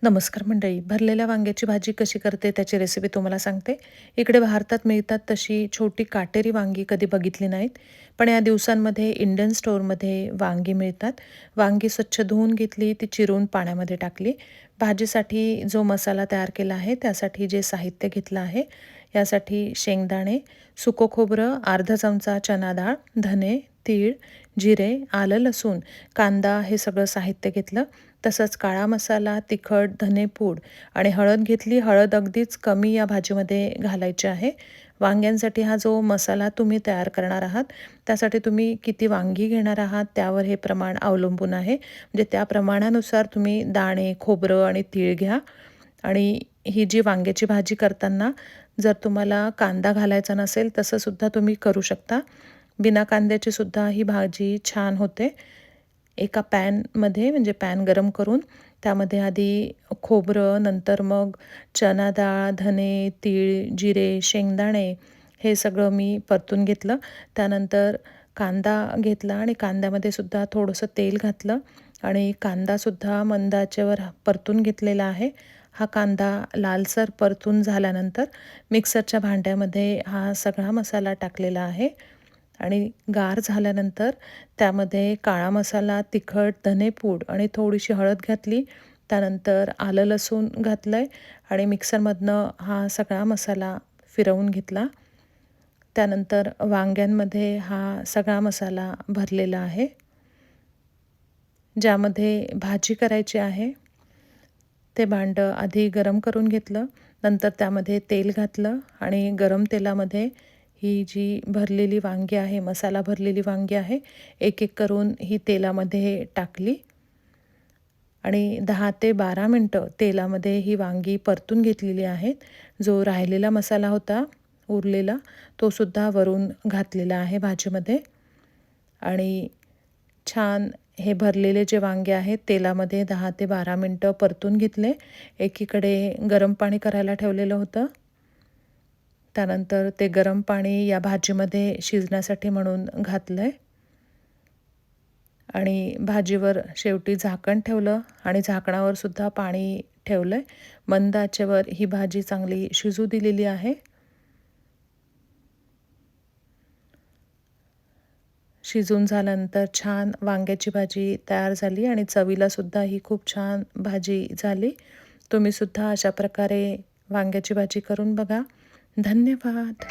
नमस्कार मंडळी. भरलेल्या वांग्याची भाजी कशी करते त्याची रेसिपी तुम्हाला सांगते. इकडे भारतात मिळतात तशी छोटी काटेरी वांगी कधी बघितली नाहीत. पण या दिवसांमध्ये इंडियन स्टोअरमध्ये वांगी मिळतात. वांगी स्वच्छ धुवून घेतली, ती चिरून पाण्यामध्ये टाकली. भाजीसाठी जो मसाला तयार केला आहे त्यासाठी जे साहित्य घेतलं आहे, यासाठी शेंगदाणे, सुकं खोबरं, अर्धा चमचा चना डाळ, धने, तीळ, जिरे, आलं, लसूण, कांदा हे सगळं साहित्य घेतलं. तसंच काळा मसाला, तिखट, धनेपूड आणि हळद घेतली. हळद अगदीच कमी या भाजीमध्ये घालायची आहे. वांग्यांसाठी हा जो मसाला तुम्ही तयार करणार आहात, त्यासाठी तुम्ही किती वांगी घेणार आहात त्यावर हे प्रमाण अवलंबून आहे. म्हणजे त्या प्रमाणानुसार तुम्ही दाणे, खोबरं आणि तीळ घ्या. आणि ही जी वांग्याची भाजी करताना जर तुम्हाला कांदा घालायचा नसेल तसंसुद्धा तुम्ही करू शकता. बिना कांद्याची सुद्धा ही भाजी छान होते. एका पॅनमध्ये म्हणजे पॅन गरम करून त्यामध्ये आधी खोबरं, नंतर मग चना डाळ, धने, तीळ, जिरे, शेंगदाणे हे सगळं मी परतून घेतलं. त्यानंतर कांदा घेतला आणि कांद्यामध्ये सुद्धा थोडंसं तेल घातलं आणि कांदासुद्धा मंद आचेवर परतून घेतलेला आहे. हा कांदा लालसर परतून झाल्यानंतर मिक्सरच्या भांड्यामध्ये हा सगळा मसाला टाकलेला आहे आणि गार झाल्यानंतर त्यामध्ये काळा मसाला, तिखट, धनेपूड आणि थोडीशी हळद घातली. त्यानंतर आलं लसूण घातलं आहे आणि मिक्सरमधनं हा सगळा मसाला फिरवून घेतला. त्यानंतर वांग्यांमध्ये हा सगळा मसाला भरलेला आहे. ज्यामध्ये भाजी करायची आहे ते भांडं आधी गरम करून घेतलं. नंतर त्यामध्ये तेल घातलं आणि गरम तेलामध्ये ही जी भरलेली वांगी आहे, मसाला भरलेली वांगी आहे, एक-एक करून ही तेलामध्ये टाकली आणि 10 ते 12 मिनटं तेलामध्ये ही वांगी परतून घेतलेली आहेत. जो राहिलेला मसाला होता उरलेला, तो सुद्धा वरून घातलेला आहे भाजीमध्ये आणि छान हे भरलेले जे वांगे आहेत तेलामध्ये 10 ते 12 मिनटं परतून घेतले. एकीकडे गरम पाणी करायला ठेवलेलं होतं. त्यानंतर ते गरम पाणी या भाजीमध्ये शिजण्यासाठी म्हणून घातलं आहे आणि भाजीवर शेवटी झाकण ठेवलं आणि झाकणावर सुद्धा पाणी ठेवलं आहे. मंद आचेवर ही भाजी चांगली शिजू दिलेली आहे. शिजून झाल्यानंतर छान वांग्याची भाजी तयार झाली आणि चवीलासुद्धा ही खूप छान भाजी झाली. तुम्हीसुद्धा अशा प्रकारे वांग्याची भाजी करून बघा. धन्यवाद.